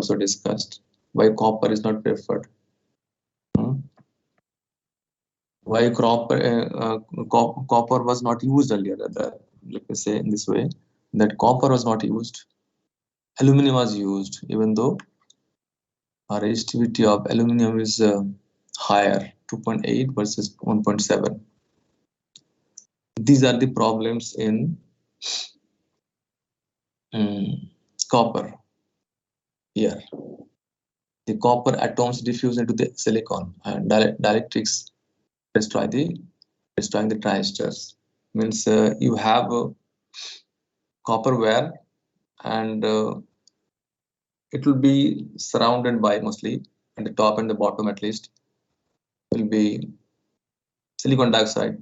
also discussed. Why copper is not preferred? Why copper was not used earlier? Let me say in this way, that copper was not used. Aluminum was used, even though our resistivity of aluminum is higher, 2.8 versus 1.7. These are the problems in copper. Here, the copper atoms diffuse into the silicon, and dielectrics destroying the transistors. Means you have copper wire, and it will be surrounded by, mostly at the top and the bottom at least, will be silicon dioxide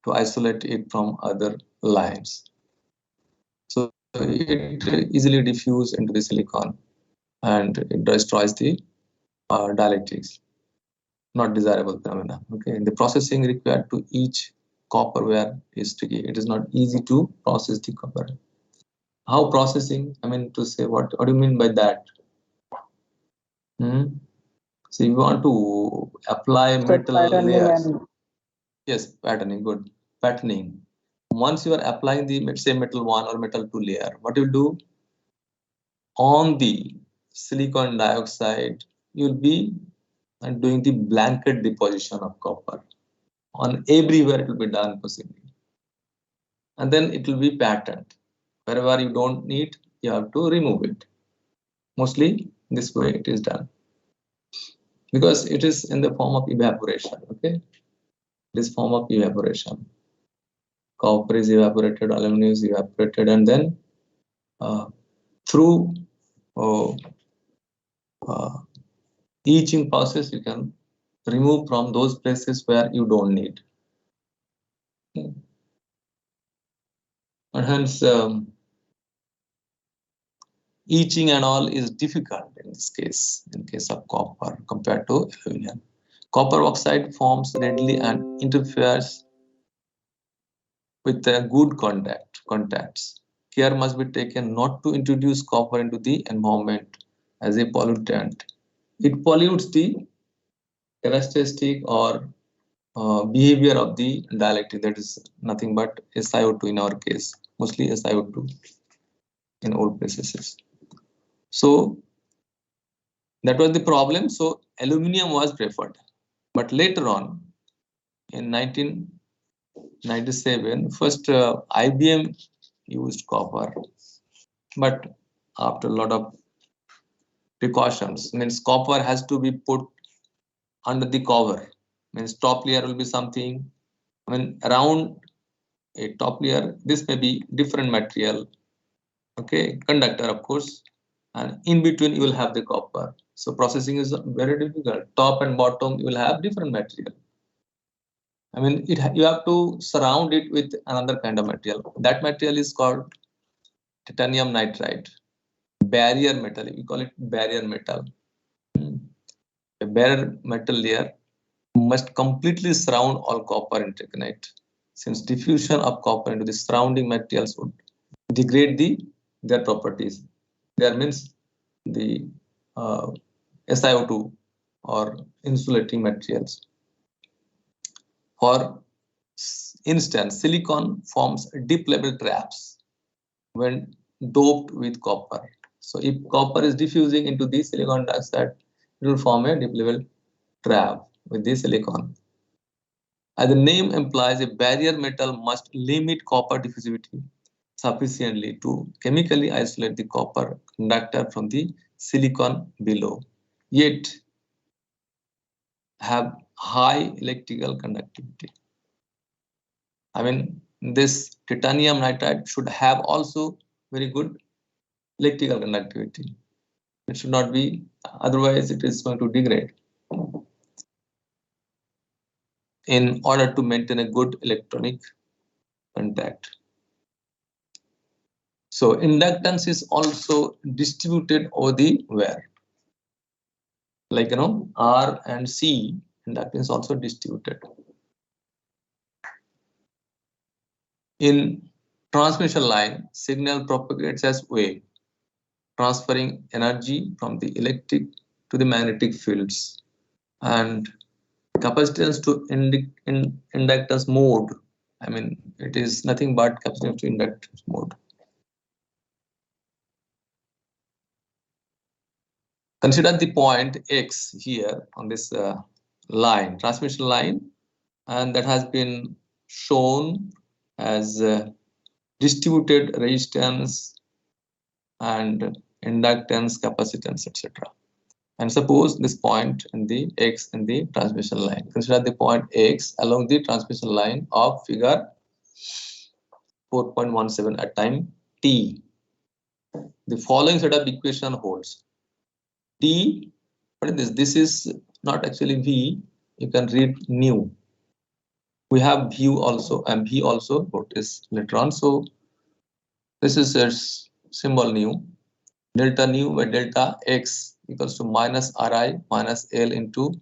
to isolate it from other lines. So it easily diffuse into the silicon, and it destroys the dielectrics. Not desirable phenomena. Okay, the processing required to each copper wire is tricky. It is not easy to process the copper. How processing? I mean to say, what do you mean by that? So you want to apply metal layers. Yes, patterning, good. Patterning. Once you are applying the, let's say, metal 1 or metal 2 layer, what you do on the silicon dioxide, you'll be doing the blanket deposition of copper. On everywhere it will be done possibly. And then it will be patterned. Wherever you don't need, you have to remove it. Mostly this way it is done, because it is in the form of evaporation. Okay, this form of evaporation. Copper is evaporated, aluminum is evaporated, and then through etching process you can remove from those places where you don't need. And hence etching and all is difficult in this case, in case of copper compared to aluminum. Copper oxide forms readily and interferes with good contacts. Care must be taken not to introduce copper into the environment as a pollutant. It pollutes the characteristic or behavior of the dielectric, that is nothing but SiO2 in our case, mostly SiO2 in old processes. So that was the problem. So aluminum was preferred, but later on in 1997, first IBM used copper, but after a lot of precautions, means copper has to be put under the cover, means top layer will be something, I mean around a top layer, this may be different material, okay, conductor of course, and in between you will have the copper. So processing is very difficult. Top and bottom you will have different material. I mean you have to surround it with another kind of material. That material is called titanium nitride, barrier metal. We call it barrier metal. A barrier metal layer must completely surround all copper interconnect, since diffusion of copper into the surrounding materials would degrade their properties. There means the SiO2 or insulating materials. For instance, silicon forms deep level traps when doped with copper. So if copper is diffusing into the silicon dioxide, it will form a deep level trap with the silicon. As the name implies, a barrier metal must limit copper diffusivity sufficiently to chemically isolate the copper conductor from the silicon below, yet have high electrical conductivity. I mean, this titanium nitride should have also very good electrical conductivity. It should not be, otherwise it is going to degrade in order to maintain a good electronic contact. So inductance is also distributed over the wire. Like R and C, inductance is also distributed. In transmission line, signal propagates as wave. transferring energy from the electric to the magnetic fields, and capacitance to inductance mode. I mean, it is nothing but capacitance to inductance mode. Consider the point X here on this line, transmission line, and that has been shown as distributed resistance and inductance, capacitance, etc. And suppose this point in the X in the transmission line. Consider the point X along the transmission line of figure 4.17 at time t. The following set of equation holds. T, what is this? This is not actually V. You can read nu. We have V also, and V also wrote this later on. So this is a symbol nu. Delta nu by delta X equals to minus Ri minus L into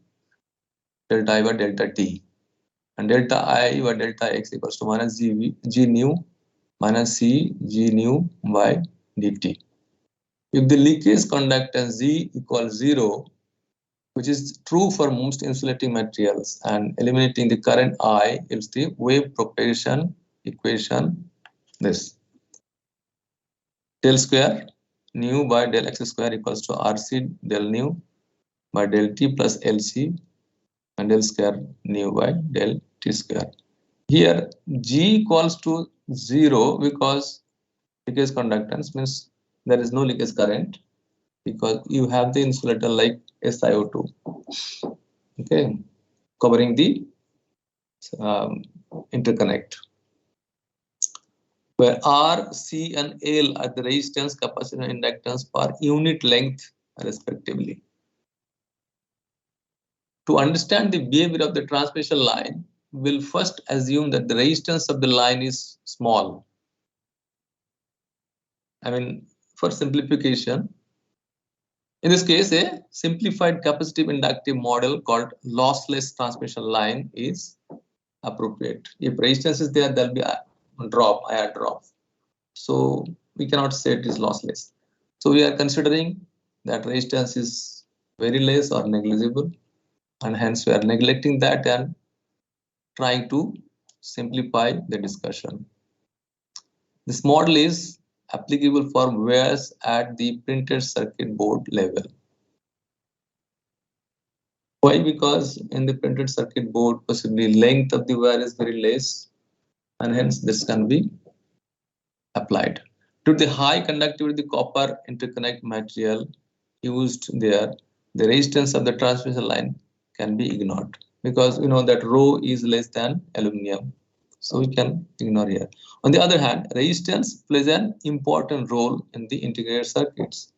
delta I by delta T. And delta I by delta X equals to minus G nu minus C G nu by dt. If the leakage conductance Z equals 0, which is true for most insulating materials, and eliminating the current I is the wave propagation equation, this. Del square nu by del x square equals to RC del nu by del T plus LC and del square nu by del T square. Here G equals to 0 because leakage conductance means there is no leakage current, because you have the insulator like SiO2, okay, covering the interconnect, where R, C, and L are the resistance, capacitance, and inductance per unit length respectively. To understand the behavior of the transmission line, we'll first assume that the resistance of the line is small. I mean, for simplification, in this case, a simplified capacitive inductive model called lossless transmission line is appropriate. If resistance is there, there'll be a drop, IR drop. So we cannot say it is lossless. So we are considering that resistance is very less or negligible, and hence we are neglecting that and trying to simplify the discussion. This model is applicable for wires at the printed circuit board level. Why? Because in the printed circuit board, possibly length of the wire is very less, and hence this can be applied. To the high conductivity copper interconnect material used there, the resistance of the transmission line can be ignored, because we know that rho is less than aluminum. So we can ignore here. On the other hand, resistance plays an important role in the integrated circuits.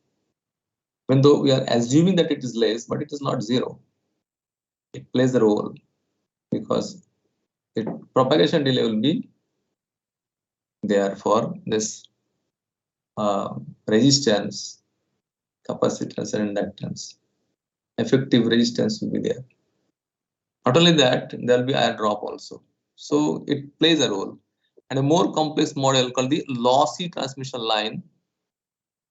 Even though we are assuming that it is less, but it is not zero. It plays a role because the propagation delay will be there for this resistance, capacitance, and inductance. Effective resistance will be there. Not only that, there will be IR drop also. So it plays a role. And a more complex model called the lossy transmission line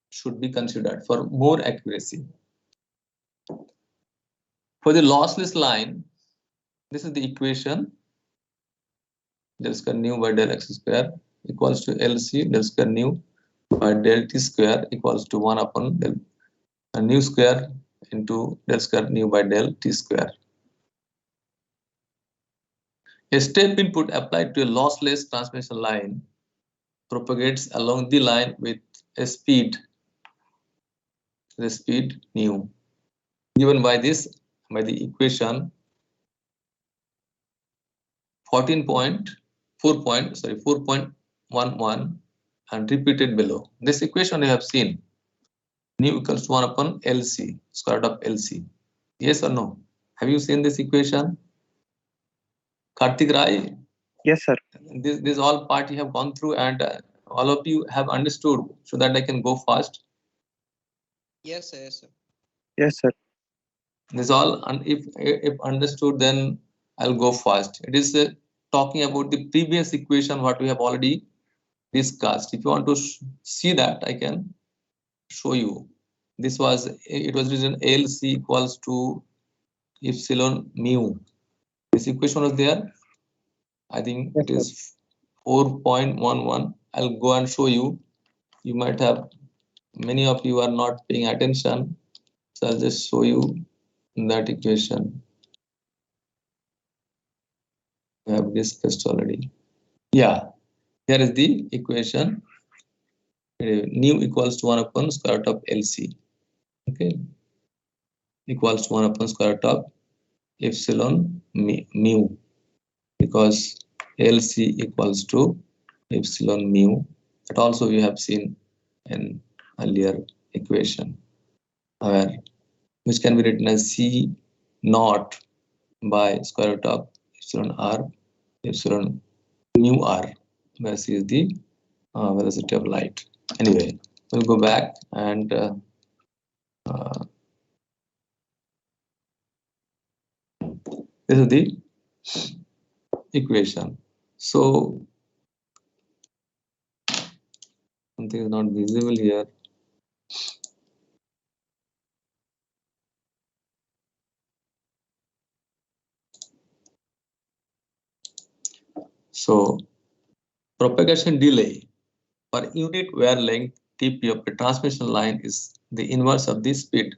should be considered for more accuracy. For the lossless line, this is the equation. Del square nu by del x square equals to LC del square nu by del T square equals to 1 upon del nu square into del square nu by del T square. A step input applied to a lossless transmission line propagates along the line with a speed, the speed nu, given by this, by the equation 4.11 and repeated below. This equation you have seen, nu equals to 1 upon LC, square root of LC. Yes or no? Have you seen this equation? Kartik Rai? Yes, sir. This all part you have gone through, and all of you have understood, so that I can go fast. Yes, sir. Yes, sir. Yes, sir. This all, and if understood, then I'll go fast. It is talking about the previous equation what we have already discussed. If you want to see that, I can show you. This was, it was written LC equals to epsilon mu. This equation was there. I think Yes, it is 4.11. I'll go and show you. You might have, many of you are not paying attention. So I'll just show you that equation. We have discussed already. Yeah, here is the equation. Nu equals to 1 upon square root of LC. Okay, equals to 1 upon square root of epsilon mu, because LC equals to epsilon mu. That also we have seen in earlier equation, where which can be written as C naught by square root of epsilon r, epsilon mu r, where C is the velocity of light. Anyway, we'll go back and this is the equation. So something is not visible here. So propagation delay per unit wavelength TP of a transmission line is the inverse of the speed.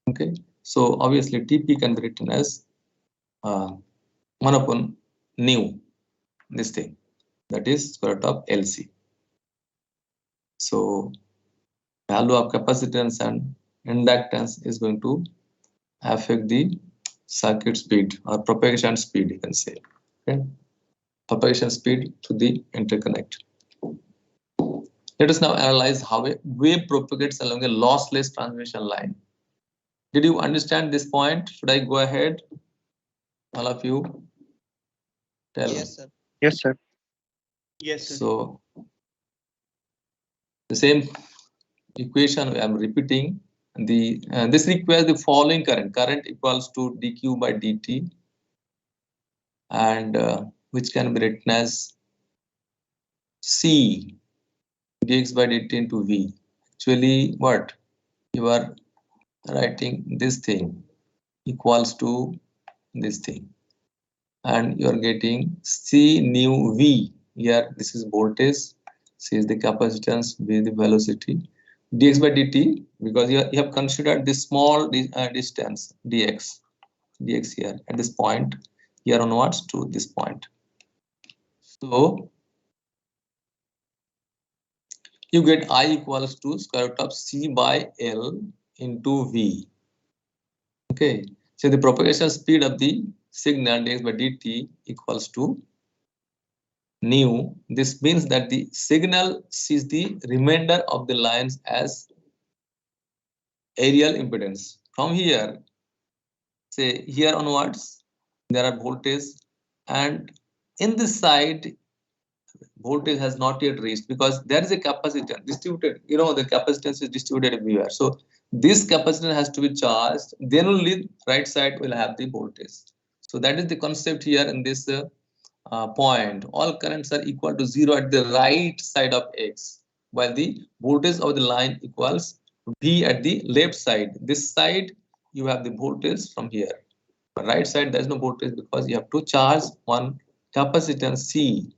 Okay, so obviously TP can be written as 1 upon nu, this thing, that is square root of LC. So value of capacitance and inductance is going to affect the circuit speed or propagation speed, you can say. Okay, propagation speed to the interconnect. Let us now analyze how a wave propagates along a lossless transmission line. Did you understand this point? Should I go ahead? All of you tell. Yes, sir. Yes, sir. Yes, sir. So the same equation I am repeating. This requires the following current. Current equals to dq by dt, and which can be written as C dx by dt into V. Actually, what you are writing, this thing equals to this thing, and you are getting C nu V. Here this is voltage, C is the capacitance, V is the velocity, dx by dt, because you have considered this small distance dx here at this point, here onwards to this point. So you get I equals to square root of C by L into V. Okay, so the propagation speed of the signal dx by dt equals to nu. This means that the signal sees the remainder of the lines as aerial impedance. From here, say here onwards, there are voltage, and in this side, voltage has not yet reached, because there is a capacitance distributed. You know, the capacitance is distributed everywhere. So this capacitance has to be charged. Then only right side will have the voltage. So that is the concept here in this point. All currents are equal to 0 at the right side of X, while the voltage of the line equals V at the left side. This side you have the voltage from here. But right side there is no voltage, because you have to charge one capacitance C.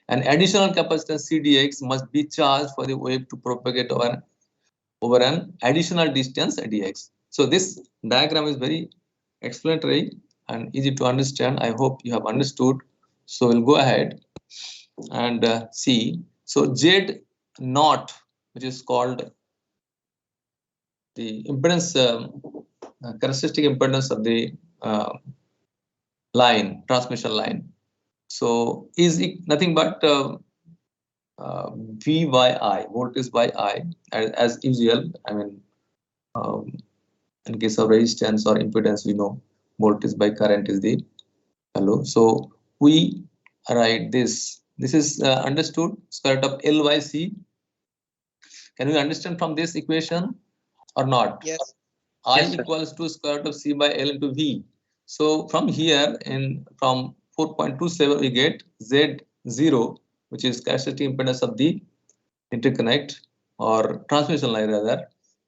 An additional capacitance CDX must be charged for the wave to propagate over an additional distance dx. So this diagram is very explanatory and easy to understand. I hope you have understood. So we'll go ahead and see. So Z naught, which is called the impedance, characteristic impedance of the line, transmission line. So is nothing but V by I, voltage by I, as usual. I mean, in case of resistance or impedance, we know voltage by current is the value. So we write this. This is understood. Square root of L by C. Can we understand from this equation or not? Yes. I Yes, sir. equals to square root of C by L into V. So from here, from 4.27 we get Z0, which is characteristic impedance of the interconnect, or transmission line rather.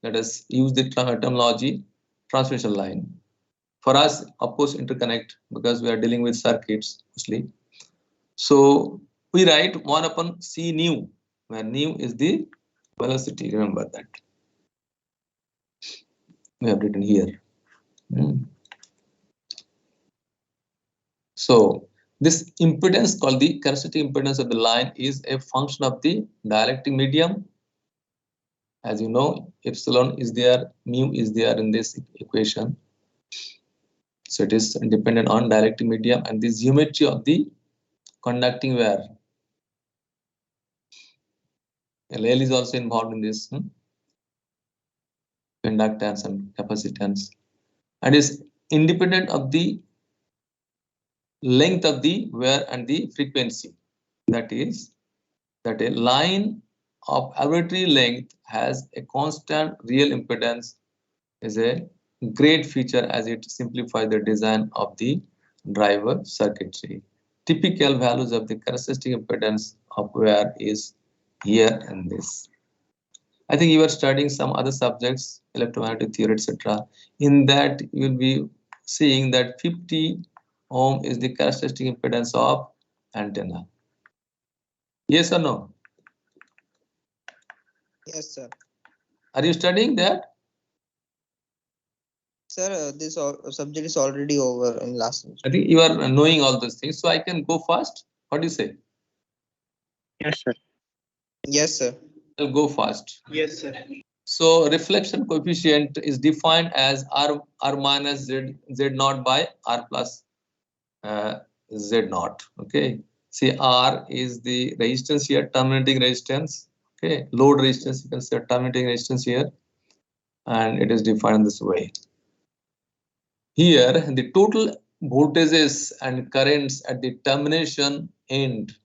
Let us use the terminology transmission line. For us, of course, interconnect, because we are dealing with circuits mostly. So we write 1 upon C nu, where nu is the velocity. Remember that. We have written here. So this impedance, called the characteristic impedance of the line, is a function of the dielectric medium. As you know, epsilon is there, mu is there in this equation. So it is dependent on dielectric medium and the geometry of the conducting wire. L is also involved in this, inductance and capacitance, and is independent of the length of the wire and the frequency. That is, that a line of arbitrary length has a constant real impedance is a great feature, as it simplifies the design of the driver circuitry. Typical values of the characteristic impedance of wire is here and this. I think you are studying some other subjects, electromagnetic theory, etc. In that, you will be seeing that 50 ohm is the characteristic impedance of antenna. Yes or no? Yes, sir. Are you studying that? Sir, this subject is already over in last semester. I think you are knowing all those things, so I can go fast. What do you say? Yes, sir. Yes, sir. I'll go fast. Yes, sir. So reflection coefficient is defined as r minus z naught by r plus z naught. Okay. See, r is the resistance here, terminating resistance. Okay, load resistance, you can say terminating resistance here, and it is defined this way. Here, the total voltages and currents at the termination end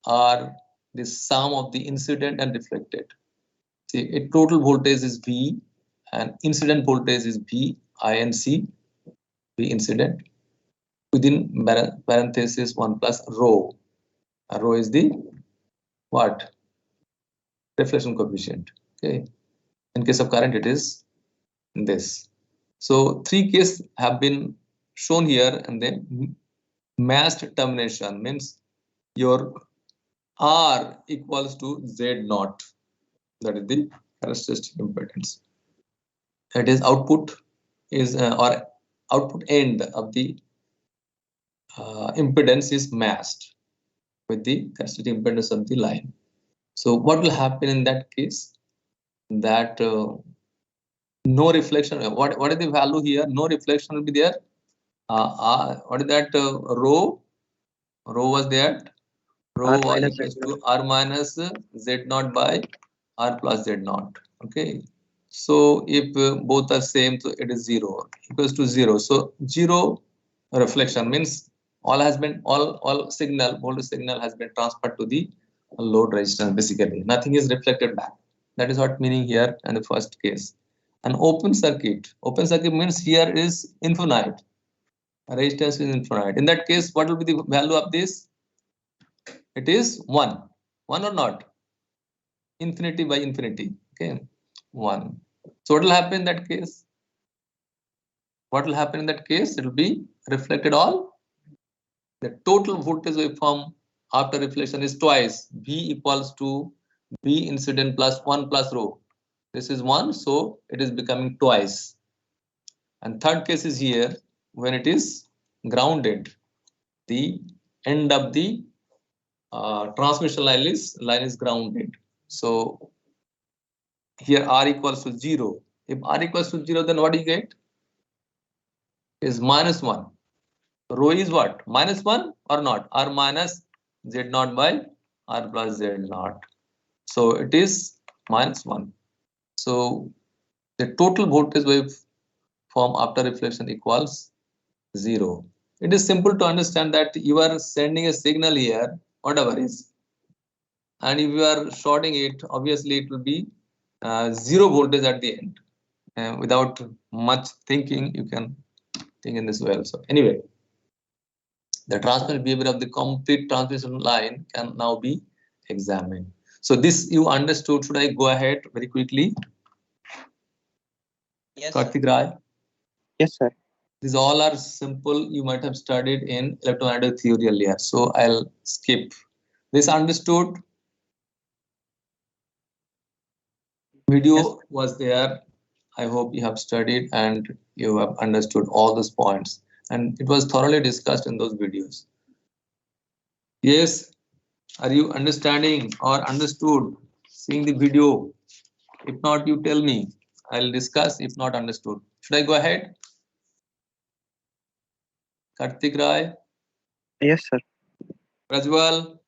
are the sum of the incident and reflected. See, a total voltage is V and incident voltage is V INC, V incident, within parenthesis 1 plus rho. Rho is the what? Reflection coefficient. Okay. In case of current, it is this. So 3 cases have been shown here, and then massed termination means your R equals to Z naught. That is the characteristic impedance. That is output is or output end of the impedance is matched with the characteristic impedance of the line. So what will happen in that case? That no reflection. What is the value here? No reflection will be there. What is that rho? Rho was there. Rho was equals to r minus z naught by r plus z naught. Okay. So if both are same, so it is 0 equals to 0. So 0 reflection means all signal, voltage signal has been transferred to the load resistance. Basically, nothing is reflected back. That is what meaning here in the first case. An open circuit means here is infinite. Resistance is infinite. In that case, what will be the value of this? It is 1 or not? Infinity by infinity. Okay, 1. So what will happen in that case? What will happen in that case? It will be reflected all. The total voltage waveform after reflection is twice. V equals to V incident plus 1 plus rho. This is 1, so it is becoming twice. And third case is here when it is grounded. The end of the transmission line is grounded. So here R equals to 0. If R equals to 0, then what do you get? Is minus 1. Rho is what? Minus 1 or not? R minus Z naught by R plus Z naught. So it is minus 1. So the total voltage waveform after reflection equals 0. It is simple to understand that you are sending a signal here, whatever is, and if you are shorting it, obviously it will be 0 voltage at the end. Without much thinking, you can think in this way also. Anyway, the transmission behavior of the complete transmission line can now be examined. So this you understood. Should I go ahead very quickly? Yes, Karthik Rai. Yes, sir. These all are simple. You might have studied in electromagnetic theory earlier. So I'll skip. This understood. Video Yes. was there. I hope you have studied and you have understood all those points. And it was thoroughly discussed in those videos. Yes. Are you understanding or understood? Seeing the video? If not, you tell me. I'll discuss. If not understood. Should I go ahead? Karthik Rai, Yes, sir. Prajwal.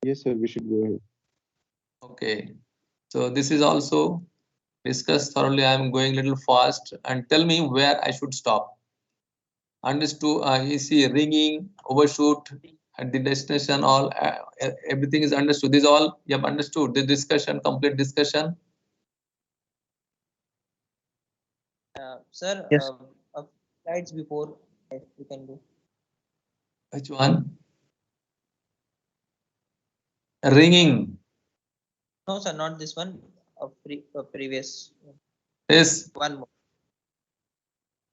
Yes, sir, we should go ahead. Okay. So this is also discussed thoroughly. I am going a little fast and tell me where I should stop. Understood? You see ringing, overshoot at the destination, all everything is understood. This all you have understood. The discussion, complete discussion. Sir, Yes. slides before, if you can do. Which one? Ringing. No, sir, not this one. Previous Yes. one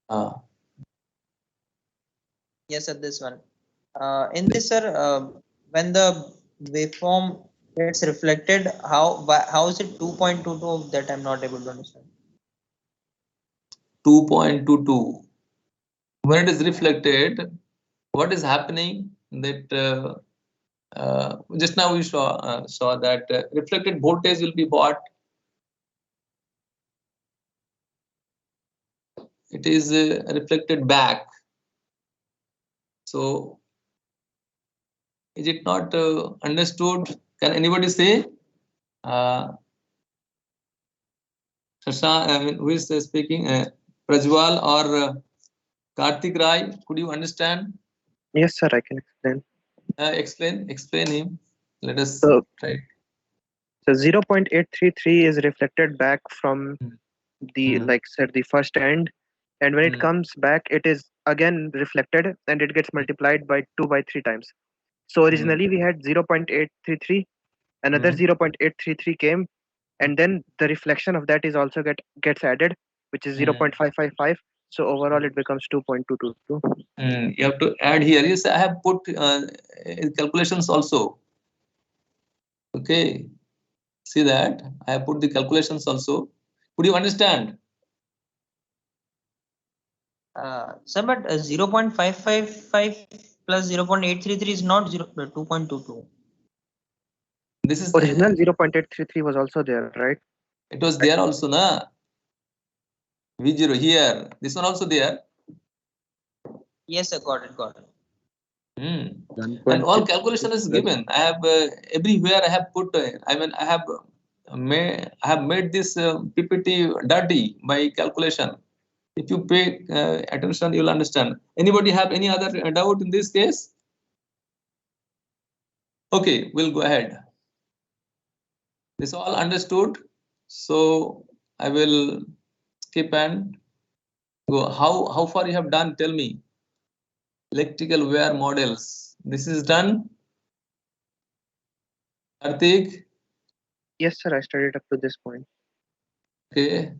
more. Yes, sir, this one. In this, sir, when the waveform gets reflected, how is it 2.22? That I'm not able to understand. 2.22. When it is reflected, what is happening? That just now we saw that reflected voltage will be what? It is reflected back. So is it not understood? Can anybody say? Shashank, I mean, who is speaking? Prajwal or Karthik Rai? Could you understand? Yes, sir. I can explain. Explain him. Let us So, try. so 0.833 is reflected back from the Hmm. like said the first end, and when it Hmm. comes back, it is again reflected and it gets multiplied by 2 by 3 times. So originally we had 0.833, another Hmm. 0.833 came, and then the reflection of that is also gets added, which is 0.555. So overall it becomes 2.222. You have to add here. Yes, I have put calculations also. Okay, see that I have put the calculations also. Could you understand? Sir, but 0.555 plus 0.833 is not 2.22. This is Original 0.833 was also there, right? it was there also, na? V0 here. This one also there. Yes, sir, got it, got it. And all calculation is given. I have everywhere I have put. I mean, I have made this PPT dirty by calculation. If you pay attention, you'll understand. Anybody have any other doubt in this case? Okay, we'll go ahead. This all understood. So I will skip and go. How far you have done? Tell me. Electrical wire models. This is done. Karthik. Yes, sir. I studied up to this point. Okay.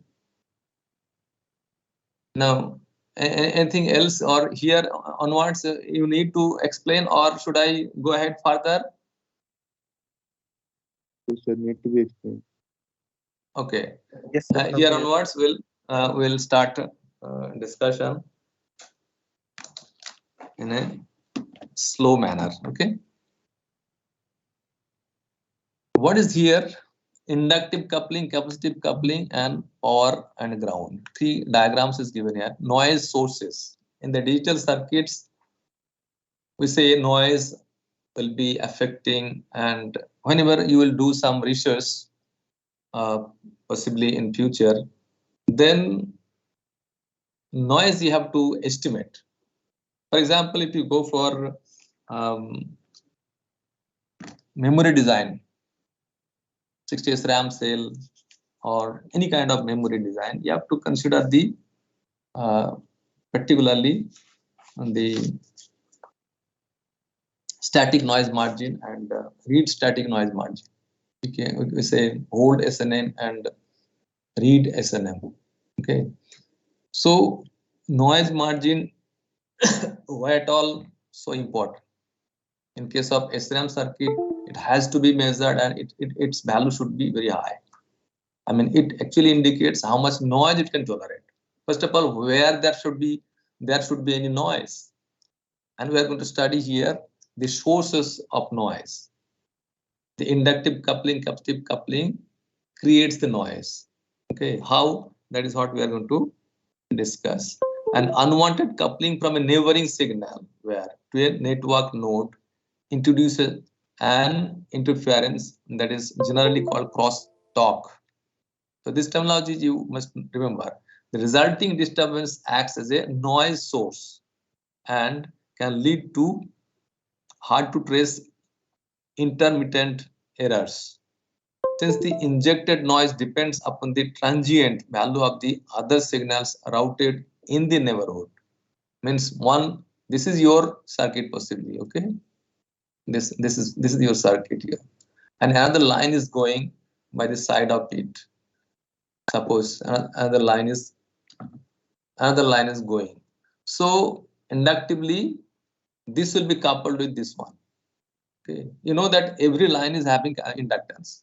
Now, anything else or here onwards you need to explain, or should I go ahead further? Yes, sir, need to be explained. Okay. Yes, sir. Here onwards we'll start discussion in a slow manner. Okay. What is here? Inductive coupling, capacitive coupling, and power and ground. 3 diagrams is given here. Noise sources. In the digital circuits, we say noise will be affecting, and whenever you will do some research, possibly in future, then noise you have to estimate. For example, if you go for memory design, 60s RAM cell or any kind of memory design, you have to consider the particularly the static noise margin and read static noise margin. Okay, we say hold SNM and read SNM. Okay, so noise margin why at all so important? In case of SRAM circuit, it has to be measured and its value should be very high. I mean, it actually indicates how much noise it can tolerate. First of all, where there should be any noise, and we are going to study here the sources of noise. The inductive coupling, capacitive coupling creates the noise. Okay, how? That is what we are going to discuss. An unwanted coupling from a neighboring signal where to a network node introduces an interference that is generally called crosstalk. So this terminology you must remember. The resulting disturbance acts as a noise source and can lead to hard to trace intermittent errors. Since the injected noise depends upon the transient value of the other signals routed in the neighborhood, means one, this is your circuit possibly, okay? This is your circuit here, and another line is going by the side of it. Suppose another line is going. So inductively, this will be coupled with this one. Okay, you know that every line is having inductance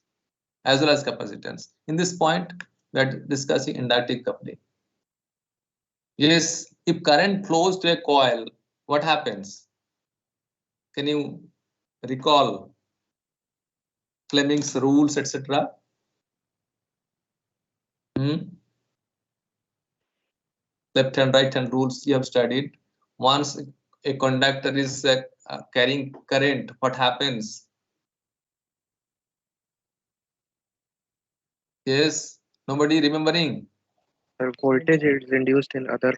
as well as capacitance. In this point, we are discussing inductive coupling. Yes, if current flows to a coil, what happens? Can you recall Fleming's rules, etc.? Left hand, right hand rules you have studied. Once a conductor is carrying current, what happens? Yes, nobody remembering? Voltage is induced in other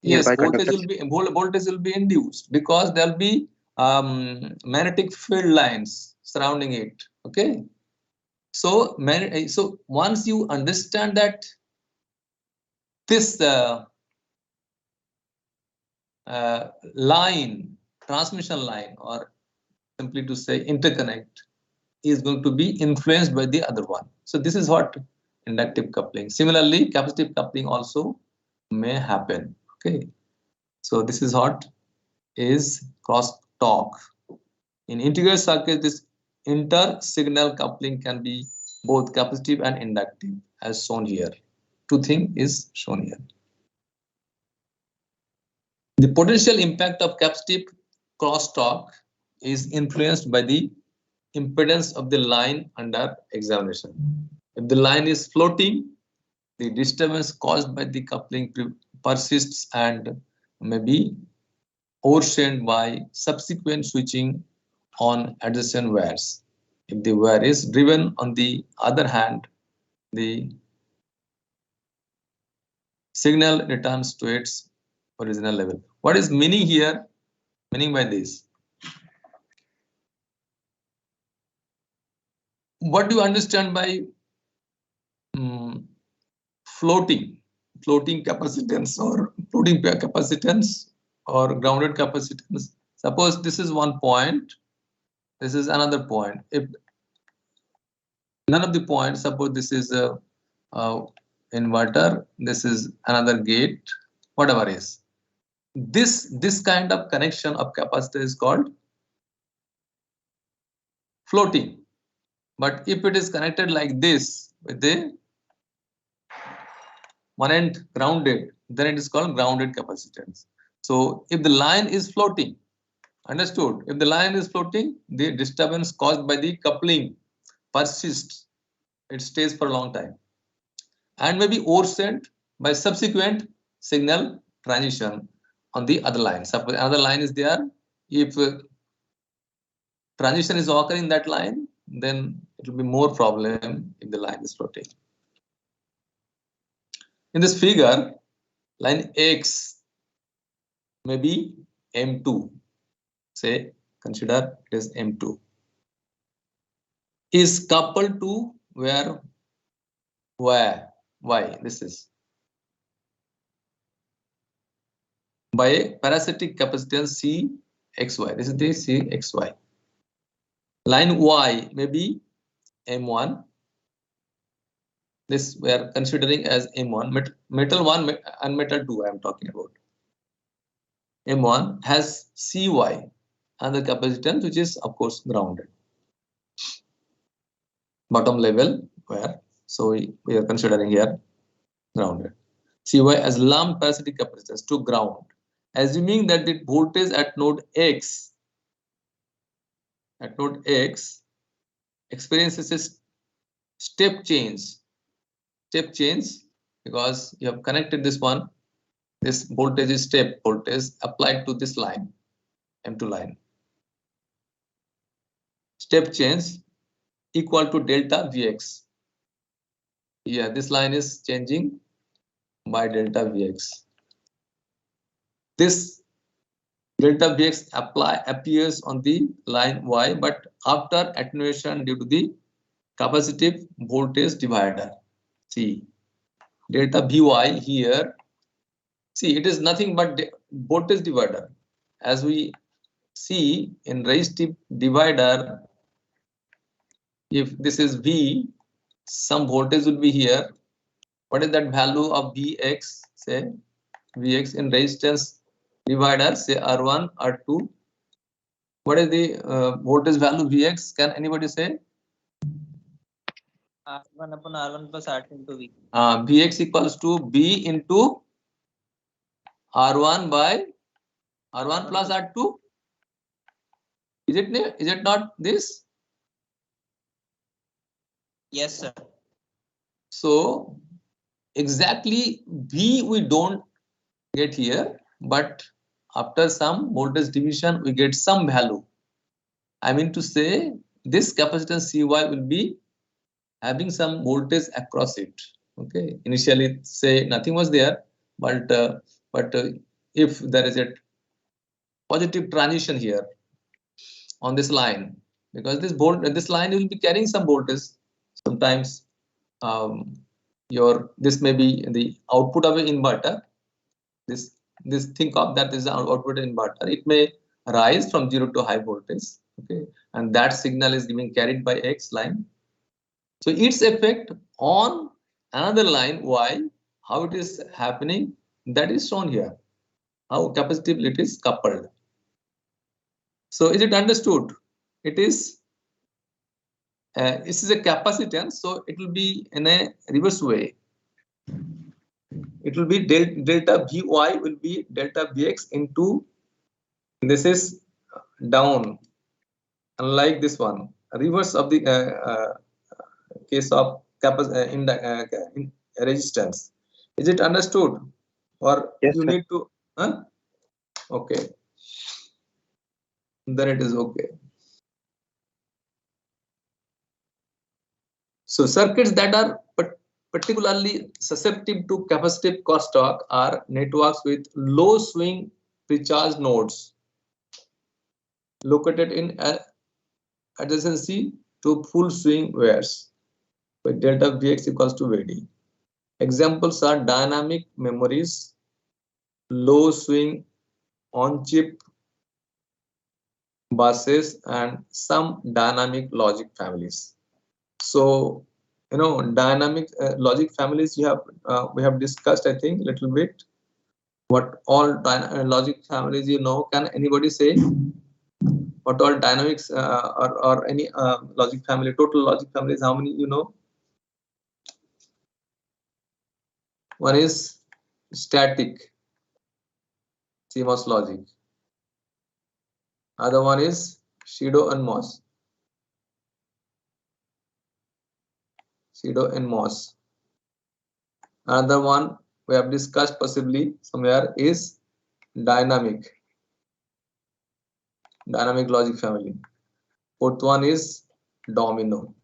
Yes, nearby voltage conductors. will be induced because there will be magnetic field lines surrounding it. Okay, so once you understand that this line, transmission line, or simply to say interconnect, is going to be influenced by the other one. So this is what inductive coupling. Similarly, capacitive coupling also may happen. Okay, so this is what is crosstalk. In integrated circuits, this inter-signal coupling can be both capacitive and inductive, as shown here. Two things is shown here. The potential impact of capacitive crosstalk is influenced by the impedance of the line under examination. If the line is floating, the disturbance caused by the coupling persists and may be overshared by subsequent switching on adjacent wires. If the wire is driven, on the other hand, the signal returns to its original level. What is meaning here? Meaning by this? What do you understand by floating capacitance or floating capacitance or grounded capacitance? Suppose this is one point, this is another point. If none of the points, suppose this is a inverter, this is another gate, whatever is. This kind of connection of capacitor is called floating. But if it is connected like this with the one end grounded, then it is called grounded capacitance. So if the line is floating, understood? If the line is floating, the disturbance caused by the coupling persists. It stays for a long time and may be oversent by subsequent signal transition on the other line. Suppose another line is there. If transition is occurring in that line, then it will be more problem if the line is floating. In this figure, line X may be M2. Say, consider it is M2. Is coupled to where? Why? This is by a parasitic capacitance xy. This is the CXY. Line Y may be M1. This we are considering as M1. Metal 1 and metal 2 I am talking about. M1 has CY and the capacitance, which is of course grounded. Bottom level where, so we are considering here grounded. CY as lump parasitic capacitance to ground, assuming that the voltage at node X experiences a step change because you have connected this one. This voltage is step voltage applied to this line, M2 line. Step change equal to delta Vx. Yeah, this line is changing by delta Vx. This delta Vx appears on the line Y, but after attenuation due to the capacitive voltage divider. See, delta Vy here. See, it is nothing but voltage divider. As we see in resistive divider, if this is V, some voltage will be here. What is that value of Vx? Say Vx in resistance divider, say R1, R2. What is the voltage value Vx? Can anybody say? R1 upon R1 plus R2 into V. Vx equals to B into R1 by R1 plus R2. Is it not this? Yes, sir. So exactly V we don't get here, but after some voltage division we get some value. I mean to say this capacitance CY will be having some voltage across it. Okay, initially say nothing was there, but if there is a positive transition here on this line, because this line will be carrying some voltage. Sometimes this may be the output of an inverter. This think of that is our output inverter. It may rise from 0 to high voltage. Okay, and that signal is being carried by X line. So its effect on another line Y, how it is happening, that is shown here. How capacitively it is coupled. So is it understood? It is. This is a capacitance, so it will be in a reverse way. It will be delta Vy will be delta Vx into, this is down, unlike this one, reverse of the case of in resistance. Is it understood? Or Yes, you sir. need to? Okay. Then it is okay. So circuits that are particularly susceptible to capacitive crosstalk are networks with low swing precharge nodes located in adjacency to full swing wires, where delta Vx equals to Vd. Examples are dynamic memories, low swing on-chip buses, and some dynamic logic families. So, dynamic logic families we have discussed, I think, little bit. What all logic families Can anybody say what all dynamics or any logic family, total logic families, how many you know? One is static, CMOS logic. Other one is pseudo and MOS. Pseudo and MOS. Another one we have discussed possibly somewhere is dynamic logic family. Fourth one is domino.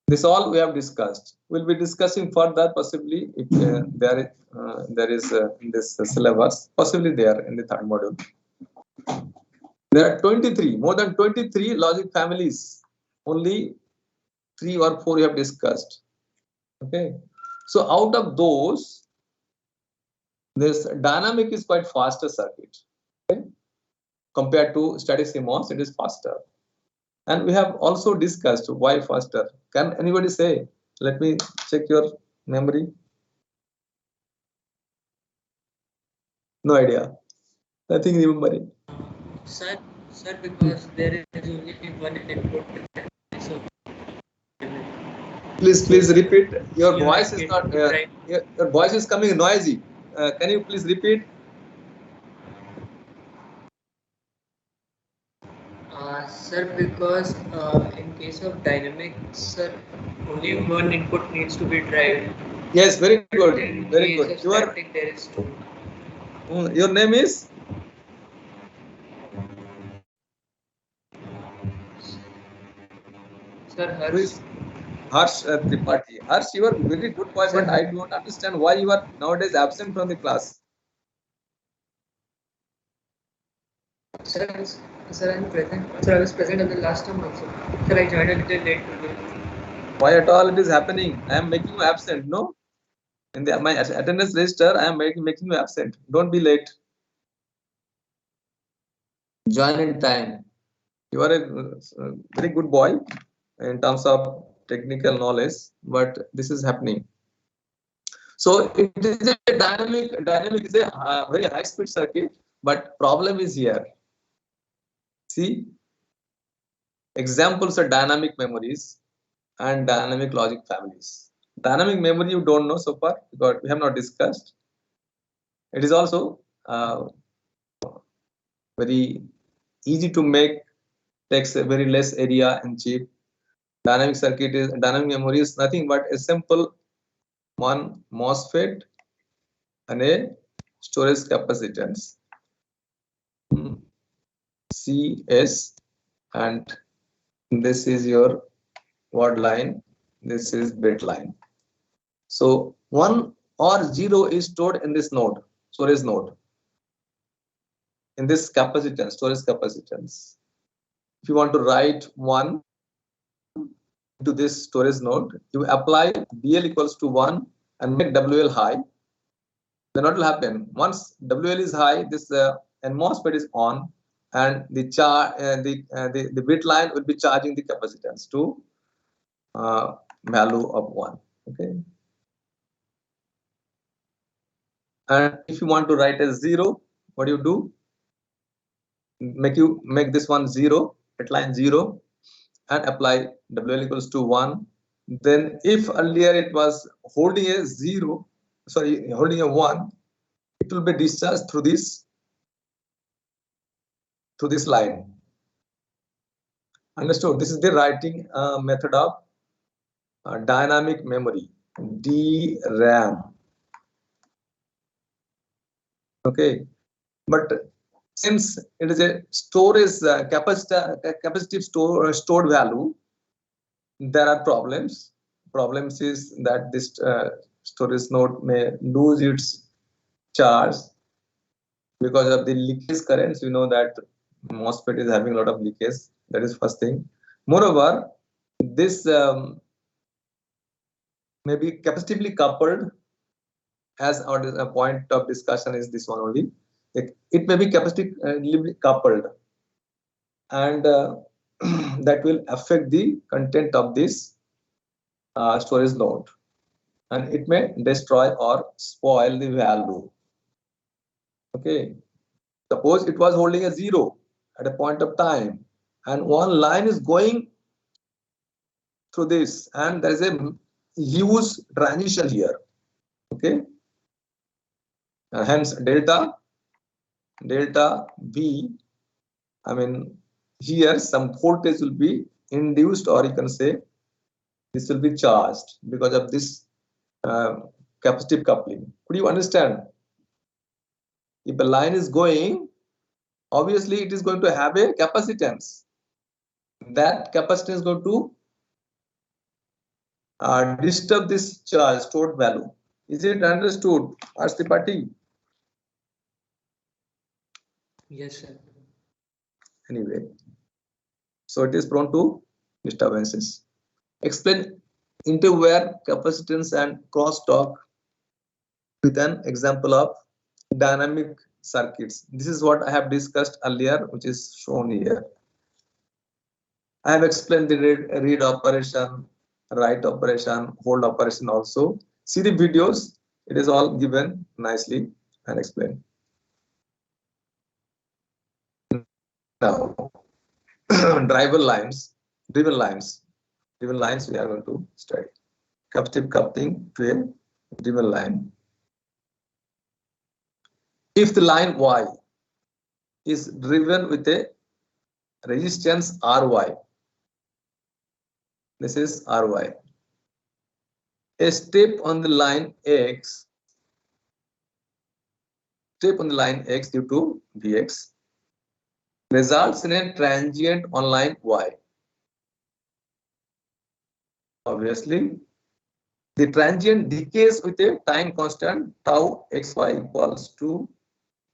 This all we have discussed. We'll be discussing further possibly if there is in this syllabus, possibly there in the third module. There are 23, more than 23 logic families. Only 3 or 4 we have discussed. Okay, so out of those, This dynamic is quite faster circuit. Okay? Compared to static CMOS, it is faster. And we have also discussed why faster. Can anybody say? Let me check your memory. No idea. Nothing remembering. Sir, because there is only one input. So Please repeat. Your you voice have is it not. right. Your voice is coming noisy. Can you please repeat? Sir, because in case of dynamic, sir, only one input needs to be driven. Yes, very good. In Very case good. of static, there is two. Your name is? Sir, Who is Harsh Tripathi. Harsh, you are very good boy, but I don't understand why you are nowadays absent from the class. Sir, I'm present. Sir, I was present at the last time also. Sir, I joined a little late today. Why at all it is happening? I am making you absent, no? In my attendance register, I am making you absent. Don't be late. Join in time. You are a very good boy in terms of technical knowledge, but this is happening. So it is a dynamic is a very high speed circuit, but problem is here. See, examples are dynamic memories and dynamic logic families. Dynamic memory you don't know so far because we have not discussed. It is also very easy to make, takes a very less area and cheap. Dynamic memory is nothing but a simple one MOSFET and a storage capacitance CS, and this is your word line, this is bit line. So 1 or 0 is stored in this node, storage node, in this capacitance, storage capacitance. If you want to write 1 to this storage node, you apply BL equals to 1 and make WL high. Then what will happen? Once WL is high, this MOSFET is on, and the bit line will be charging the capacitance to value of 1. Okay. And if you want to write as 0, what do you do? Make this one 0, bit line 0, and apply WL equals to 1. Then if earlier it was holding a 0, sorry, holding a 1, it will be discharged through this line. Understood? This is the writing method of dynamic memory, DRAM. Okay, but since it is a storage capacitive stored value, there are problems. Problems is that this storage node may lose its charge because of the leakage currents. You know that MOSFET is having a lot of leakage. That is first thing. Moreover, this may be capacitively coupled, as our point of discussion is this one only. It may be capacitively coupled, and that will affect the content of this storage node, and it may destroy or spoil the value. Okay, suppose it was holding a 0 at a point of time, and one line is going through this, and there is a huge transition here. Okay, hence delta V, I mean, here some voltage will be induced, or you can say this will be charged because of this capacitive coupling. Could you understand? If a line is going, obviously it is going to have a capacitance. That capacitance is going to disturb this charge stored value. Is it understood, Harsh Tripathi? Yes, sir. Anyway, so it is prone to disturbances. Explain interware capacitance and crosstalk with an example of dynamic circuits. This is what I have discussed earlier, which is shown here. I have explained the read operation, write operation, hold operation also. See the videos, it is all given nicely and explained. Now, driven lines we are going to study. Capacitive coupling to a driven line. If the line Y is driven with a resistance Ry, this is Ry. A step on the line X due to Vx results in a transient on line Y. Obviously, the transient decays with a time constant tau xy equals to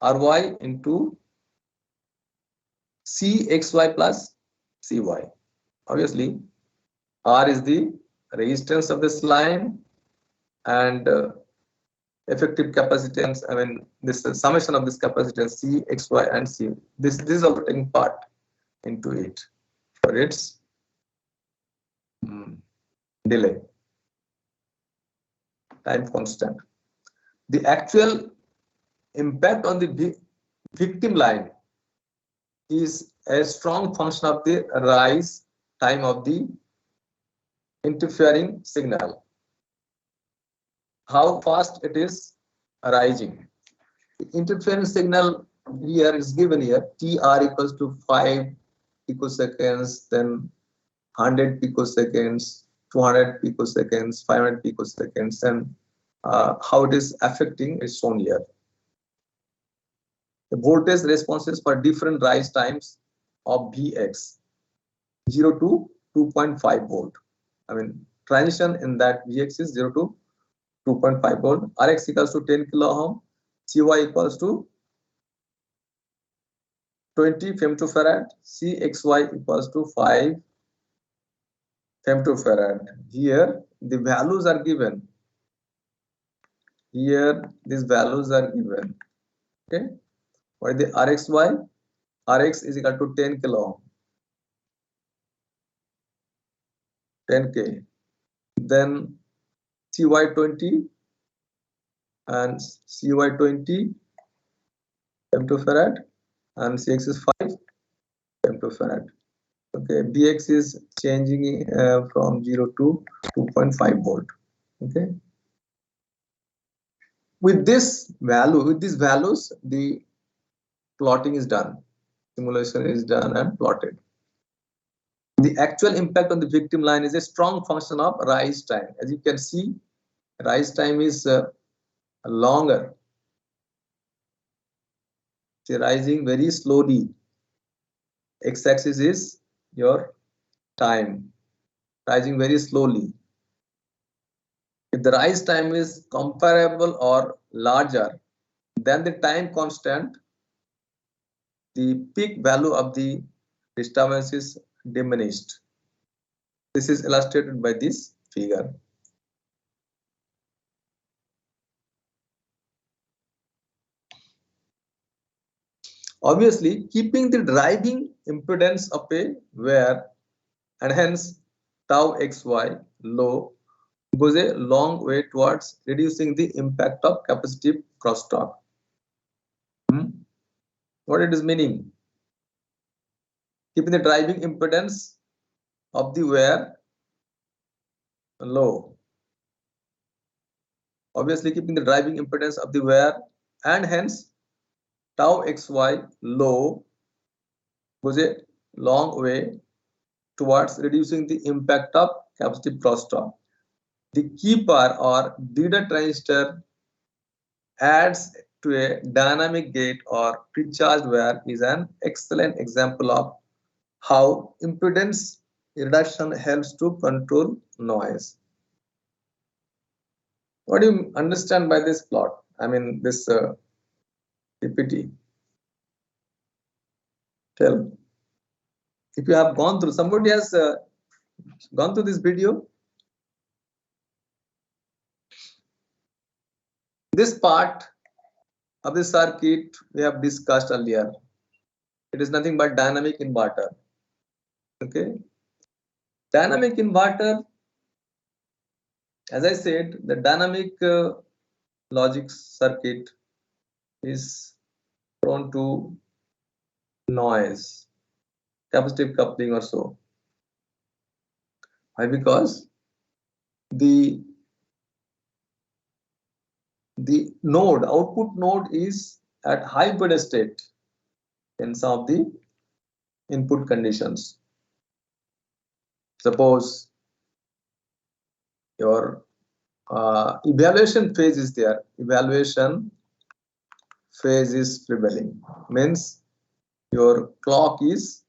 Ry into Cxy plus Cy. Obviously, R is the resistance of this line and effective capacitance. I mean, this summation of this capacitance C, X, Y, and C. This is also taking part into it for its delay, time constant. The actual impact on the victim line is a strong function of the rise time of the interfering signal. How fast it is rising. The interference signal here is given here. TR equals to 5 picoseconds, then 100 picoseconds, 200 picoseconds, 500 picoseconds, and how it is affecting is shown here. The voltage responses for different rise times of Vx, 0 to 2.5 volt. I mean, transition in that Vx is 0 to 2.5 volt. Rx equals to 10 kilo ohm. Cy equals to 20 femtofarad. Cxy equals to 5 femtofarad. Here the values are given. Here these values are given. Okay. What is the Rxy? Rx is equal to 10 kilo ohm. 10k. Then Cy20 and Cy20 femtofarad and Cx is 5 femtofarad. Okay, Bx is changing from 0 to 2.5 volt. Okay. With this value, with these values, the plotting is done. Simulation is done and plotted. The actual impact on the victim line is a strong function of rise time. As you can see, rise time is longer. It's rising very slowly. X-axis is your time, rising very slowly. If the rise time is comparable or larger than the time constant, the peak value of the disturbance is diminished. This is illustrated by this figure. Obviously, keeping the driving impedance of a wire and hence tau xy low goes a long way towards reducing the impact of capacitive crosstalk. What it is meaning? Keeping the driving impedance of the wire low. Obviously, keeping the driving impedance of the wire and hence tau xy low goes a long way towards reducing the impact of capacitive crosstalk. The keeper or leader transistor adds to a dynamic gate or precharged wire is an excellent example of how impedance reduction helps to control noise. What do you understand by this plot? I mean, this PPT. Tell me. If you have gone through, somebody has gone through this video. This part of the circuit we have discussed earlier. It is nothing but dynamic inverter. Okay. Dynamic inverter, as I said, the dynamic logic circuit is prone to noise, capacitive coupling or so. Why? Because the node, output node is at high beta state in some of the input conditions. Suppose your evaluation phase is there. Evaluation phase is prevailing. Means your clock is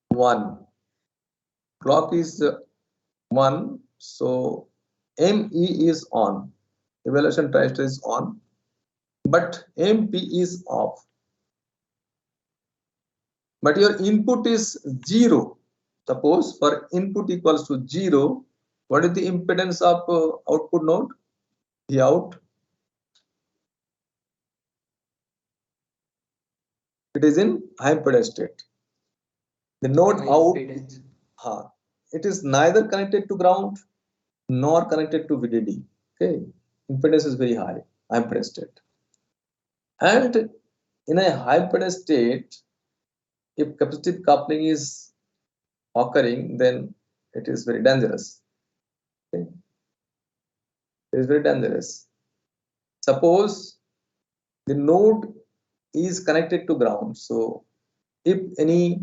1. Clock is 1. So ME is on. Evaluation transistor is on. But MP is off. But your input is 0. Suppose for input equals to 0, what is the impedance of output node? The out. It is in high impedance state. The node High out, impedance. it is neither connected to ground nor connected to VDD. Okay, impedance is very high impedance state. And in a high impedance state, if capacitive coupling is occurring, then it is very dangerous. Okay? It is very dangerous. Suppose the node is connected to ground. So if any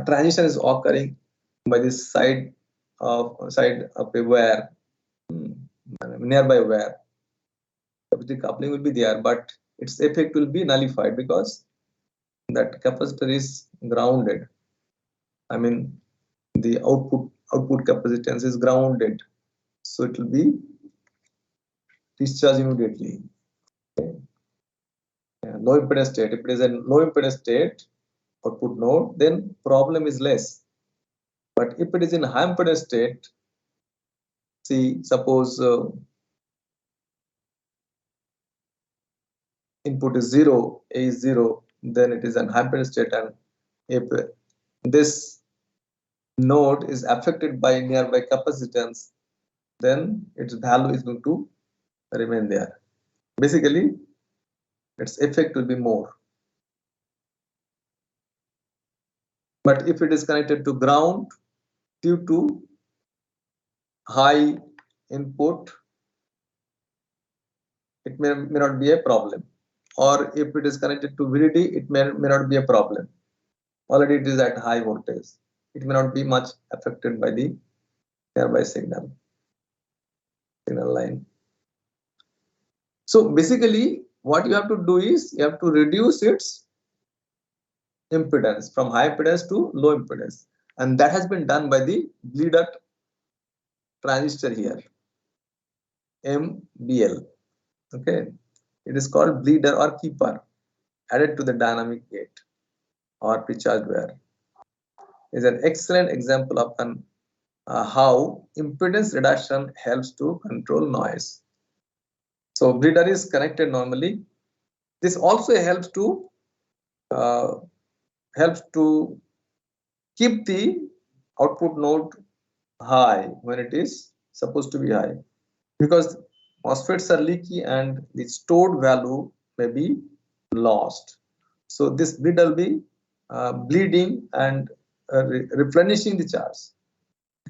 transition is occurring by this side of a wire, nearby wire, the coupling will be there, but its effect will be nullified because that capacitor is grounded. I mean, the output capacitance is grounded, so it will be discharged immediately. Okay. Low impedance state. If it is a low impedance state output node, then problem is less. But if it is in high impedance state, see, suppose input is 0, A is 0, then it is an high impedance state, and if this node is affected by nearby capacitance, then its value is going to remain there. Basically, its effect will be more. But if it is connected to ground due to high input, it may not be a problem. Or if it is connected to VDD, it may not be a problem. Already it is at high voltage. It may not be much affected by the nearby signal line. So basically, what you have to do is you have to reduce its impedance from high impedance to low impedance, and that has been done by the bleeder transistor here, MBL. Okay, it is called bleeder or keeper, added to the dynamic gate or precharge wire. Is an excellent example of how impedance reduction helps to control noise. So bleeder is connected normally. This also helps to keep the output node high when it is supposed to be high, because MOSFETs are leaky and the stored value may be lost. So this bleed will be bleeding and replenishing the charge.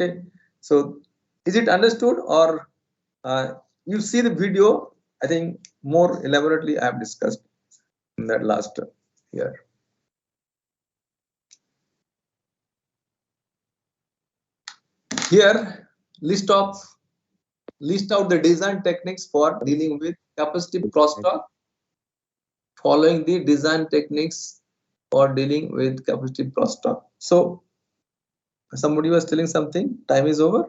Okay, so is it understood, or you see the video? I think more elaborately I have discussed in that last year. Here, list out the design techniques for dealing with capacitive crosstalk, following the design techniques for dealing with capacitive crosstalk. So somebody was telling something. Time is over.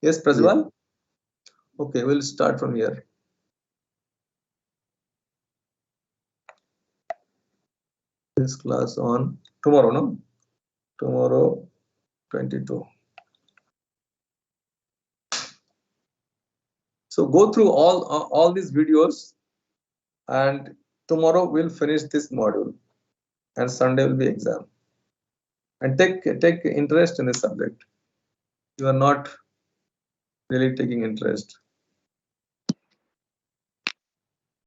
Yes, Prajwal? Yes. Okay, we'll start from here. This class on tomorrow, no? Tomorrow, 22. So go through all these videos, and tomorrow we'll finish this module, and Sunday will be exam. And take interest in this subject. You are not really taking interest.